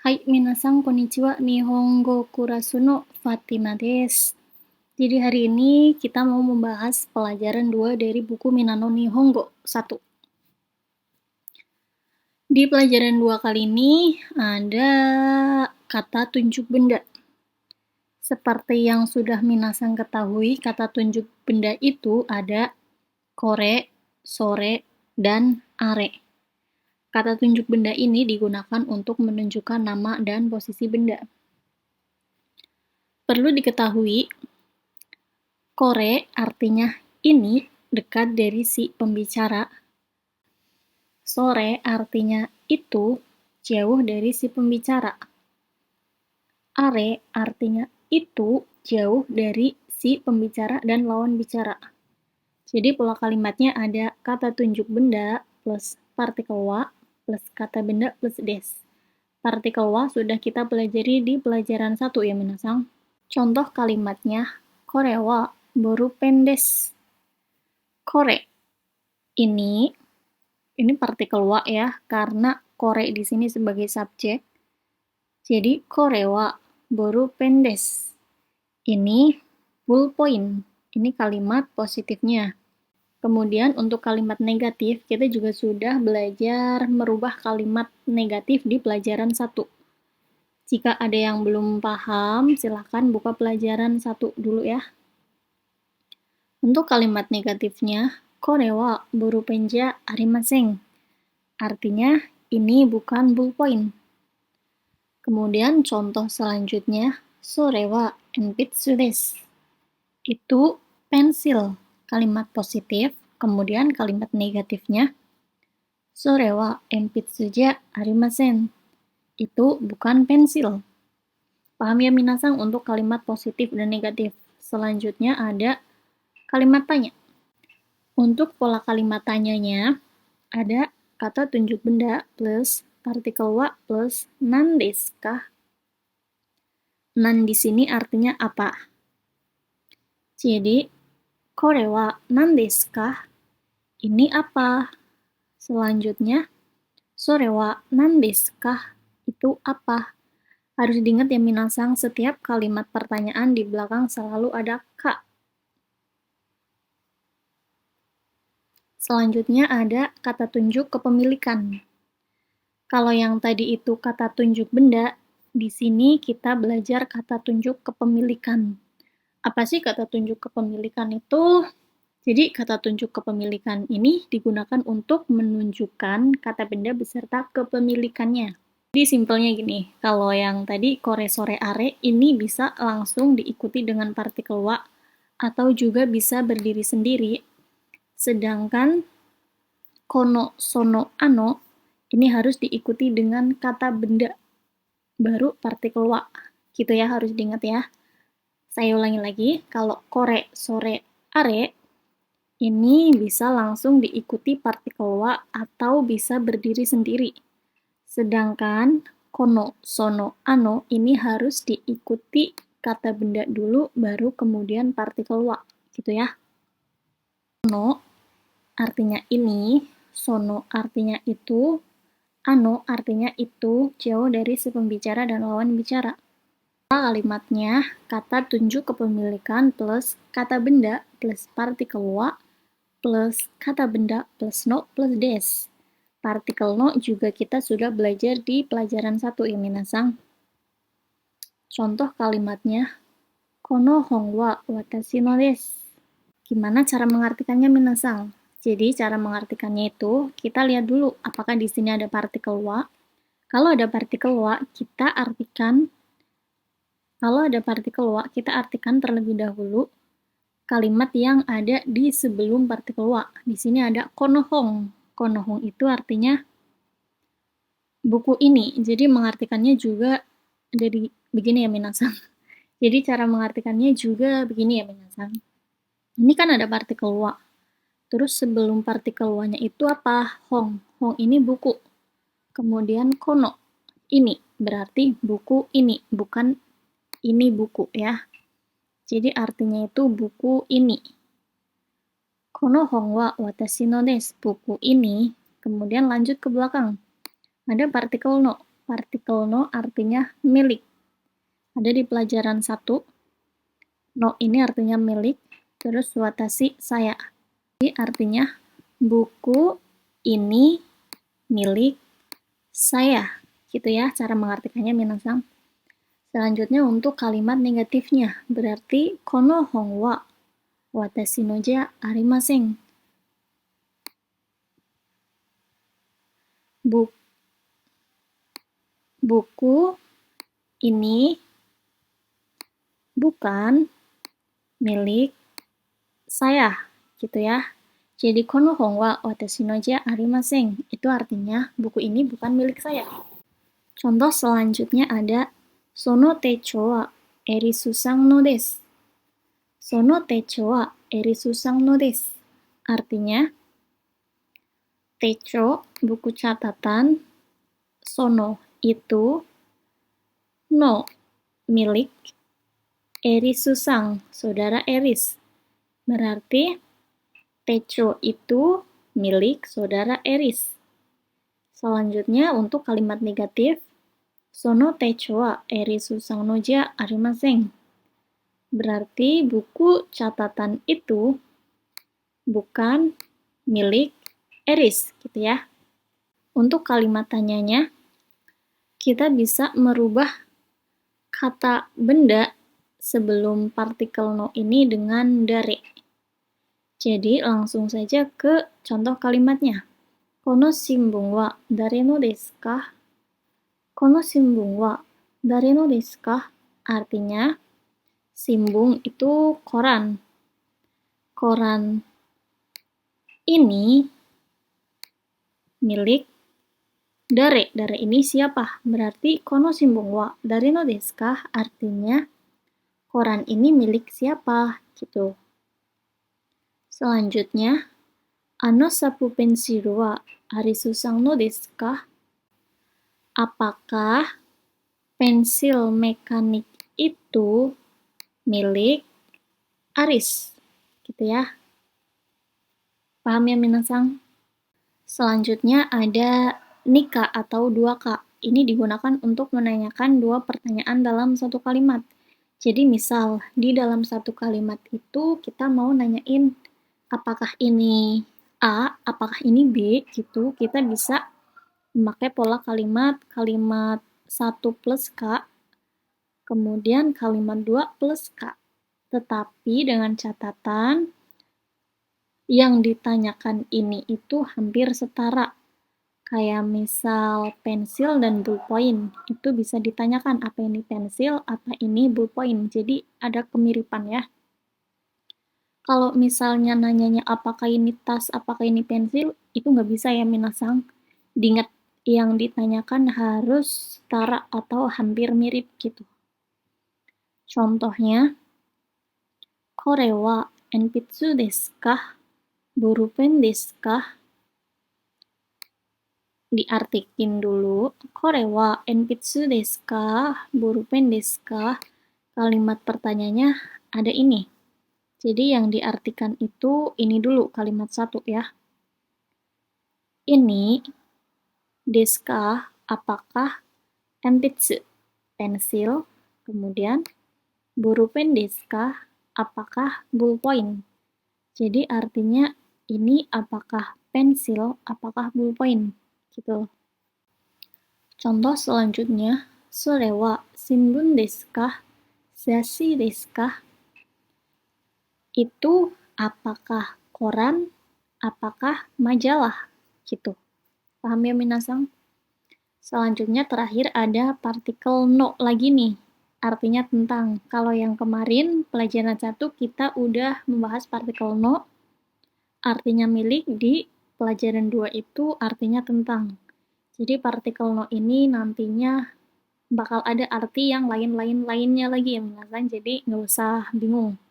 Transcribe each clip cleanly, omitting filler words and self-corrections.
Hai minasan konnichiwa, Nihongo kurasu no Fatima desu. Jadi hari ini kita mau membahas pelajaran 2 dari buku Minano Nihongo 1. Di pelajaran 2 kali ini ada kata tunjuk benda. Seperti yang sudah minasan ketahui, kata tunjuk benda itu ada kore, sore, dan are. Kata tunjuk benda ini digunakan untuk menunjukkan nama dan posisi benda. Perlu diketahui, kore artinya ini dekat dari si pembicara. Sore artinya itu jauh dari si pembicara. Are artinya itu jauh dari si pembicara dan lawan bicara. Jadi pola kalimatnya ada kata tunjuk benda plus partikel wa plus kata benda plus des. Partikel wa sudah kita pelajari di pelajaran 1 ya minasang. Contoh kalimatnya, kore wa borupen desu. Kore ini partikel wa ya, karena kore di sini sebagai subjek. Jadi kore wa borupen desu. Ini ballpoint. Ini kalimat positifnya. Kemudian untuk kalimat negatif, kita juga sudah belajar merubah kalimat negatif di pelajaran 1. Jika ada yang belum paham, silahkan buka pelajaran 1 dulu ya. Untuk kalimat negatifnya, kore wa borupen ja arimasen. Artinya, ini bukan ballpoint. Kemudian contoh selanjutnya, sore wa enpitsu desu. Itu pensil, kalimat positif. Kemudian kalimat negatifnya, sore wa enpitsu ja arimasen. Itu bukan pensil. Paham ya minasang untuk kalimat positif dan negatif. Selanjutnya ada kalimat tanya. Untuk pola kalimat tanyanya, ada kata tunjuk benda plus partikel wa plus nan desu ka. Nan di sini artinya apa? Jadi, kore wa nan desu ka? Ini apa? Selanjutnya, sore wa nan desu ka? Itu apa? Harus diingat ya minasang, setiap kalimat pertanyaan di belakang selalu ada ka. Selanjutnya ada kata tunjuk kepemilikan. Kalau yang tadi itu kata tunjuk benda, di sini kita belajar kata tunjuk kepemilikan. Apa sih kata tunjuk kepemilikan itu? Jadi kata tunjuk kepemilikan ini digunakan untuk menunjukkan kata benda beserta kepemilikannya. Jadi simpelnya gini, kalau yang tadi kore sore are ini bisa langsung diikuti dengan partikel wa atau juga bisa berdiri sendiri. Sedangkan kono, sono, ano ini harus diikuti dengan kata benda baru partikel wa. Gitu ya, harus diingat ya. Saya ulangi lagi, kalau kore, sore, are ini bisa langsung diikuti partikel wa atau bisa berdiri sendiri. Sedangkan kono, sono, ano ini harus diikuti kata benda dulu baru kemudian partikel wa. Gitu ya. Kono artinya ini, sono artinya itu, ano artinya itu jauh dari si pembicara dan lawan bicara. Kalimatnya kata tunjuk kepemilikan plus kata benda plus partikel wa plus kata benda plus no plus des. Partikel no juga kita sudah belajar di pelajaran 1 ya minasang. Contoh kalimatnya, kono hong wa watashi no desu. Gimana cara mengartikannya minasang? Jadi cara mengartikannya itu kita lihat dulu apakah di sini ada partikel wa. Kalau ada partikel wa, kita artikan terlebih dahulu kalimat yang ada di sebelum partikel wa. Di sini ada konohong. Konohong itu artinya buku ini. Jadi mengartikannya juga dari begini ya minasang. Jadi cara mengartikannya juga begini ya minasang. Ini kan ada partikel wa. Terus sebelum partikel wa-nya itu apa? Hong. Hong ini buku. Kemudian kono. Ini berarti buku ini, bukan ini buku ya. Jadi artinya itu buku ini. Kono hong wa watashi no desu. Buku ini. Kemudian lanjut ke belakang. Ada partikel no. partikel no artinya milik. Ada di pelajaran 1, no ini artinya milik, terus watashi saya. Jadi artinya buku ini milik saya. Gitu ya cara mengartikannya minasang. Selanjutnya untuk kalimat negatifnya, berarti kono hon wa watashi no ja arimasen. Buku ini bukan milik saya, gitu ya. Jadi kono hon wa watashi no ja arimasen. Itu artinya buku ini bukan milik saya. Contoh selanjutnya ada sono techo wa erisusang no desu. Sono techo wa erisusang no desu. Artinya techo buku catatan, sono itu, no milik, erisusang saudara Eris. Berarti techo itu milik saudara Eris. Selanjutnya untuk kalimat negatif, sono techo wa erisusang no ja arimasen. Berarti buku catatan itu bukan milik Eris, gitu ya. Untuk kalimat tanyanya, kita bisa merubah kata benda sebelum partikel no ini dengan dare. Jadi langsung saja ke contoh kalimatnya. Kono shimbun wa dare no desu ka? Kono shimbun wa dare no desu ka? Artinya, shimbun itu koran. Koran ini milik dare. Dare ini siapa? Berarti kono shimbun wa dare no desu ka? Artinya, koran ini milik siapa? Gitu. Selanjutnya, ano sapu pensil wa arisusang no desu ka? Apakah pensil mekanik itu milik Aris? Gitu ya. Paham ya minasang? Selanjutnya ada nika atau 2K. Ini digunakan untuk menanyakan dua pertanyaan dalam satu kalimat. Jadi misal, di dalam satu kalimat itu kita mau nanyain apakah ini A, apakah ini B, gitu. Kita bisa memakai pola kalimat 1 plus K, kemudian kalimat 2 plus K. Tetapi dengan catatan, yang ditanyakan ini itu hampir setara. Kayak misal pensil dan ballpoint, itu bisa ditanyakan apa ini pensil, apa ini ballpoint. Jadi ada kemiripan ya. Kalau misalnya nanyanya apakah ini tas, apakah ini pensil, itu nggak bisa ya minasang. Diingat yang ditanyakan harus setara atau hampir mirip gitu. Contohnya, kore wa enpitsu desu ka? Borupen desu ka? Diartikin dulu, kore wa enpitsu desu ka? Borupen desu ka? Kalimat pertanyaannya ada ini. Jadi yang diartikan itu ini dulu kalimat 1 ya. Ini desu ka? Apakah? Enpitsu pensil, kemudian borupen desu ka? Apakah ballpoint? Jadi artinya ini apakah pensil, apakah ballpoint, gitu. Contoh selanjutnya, sore wa shinbun desu ka? Zashi desu ka? Itu apakah koran, apakah majalah, gitu. Paham ya minasang? Selanjutnya terakhir ada partikel no lagi nih. Artinya tentang. Kalau yang kemarin pelajaran 1 kita udah membahas partikel no, artinya milik, di pelajaran 2 itu artinya tentang. Jadi partikel no ini nantinya bakal ada arti yang lainnya lagi ya minasang, jadi nggak usah bingung.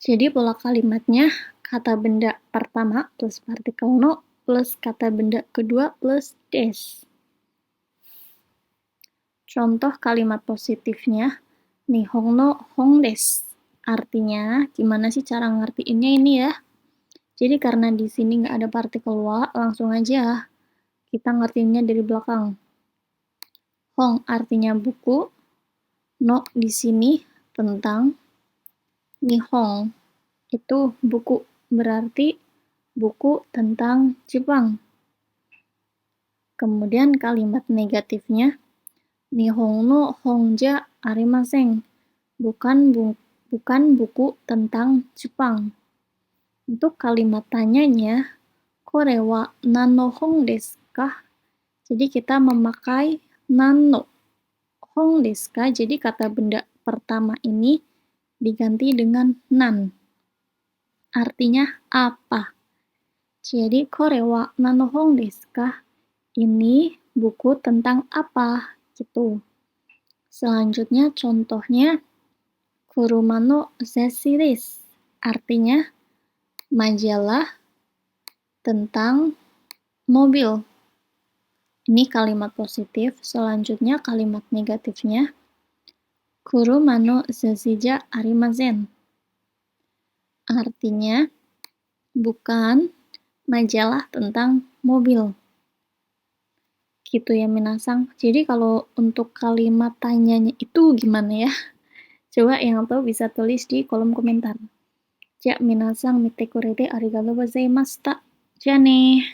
Jadi pola kalimatnya kata benda pertama plus partikel no plus kata benda kedua plus des. Contoh kalimat positifnya, nihon no hon desu. Artinya, gimana sih cara ngertiinnya ini ya? Jadi karena di sini nggak ada partikel wa, langsung aja kita ngertiinnya dari belakang. Hong artinya buku, no di sini tentang, Nihong itu buku, berarti buku tentang Jepang. Kemudian kalimat negatifnya, Nihong no hongja arimasen, bukan buku tentang Jepang. Untuk kalimat tanyanya, kore wa nanno hong desu ka? Jadi kita memakai nanno hong desu ka, jadi kata benda pertama ini diganti dengan nan. Artinya apa? Jadi kore wa nanno hong desu ka? Ini buku tentang apa? Gitu. Selanjutnya contohnya, kuruma no zeshi desu. Artinya majalah tentang mobil. Ini kalimat positif. Selanjutnya kalimat negatifnya, kuruma no zeshi ja arimasen. Artinya bukan majalah tentang mobil. Gitu ya minasang. Jadi kalau untuk kalimat tanyanya itu gimana ya? Coba yang tahu bisa tulis di kolom komentar. Ja, minasang mite kurete arigatou gozaimashita. Ja ne.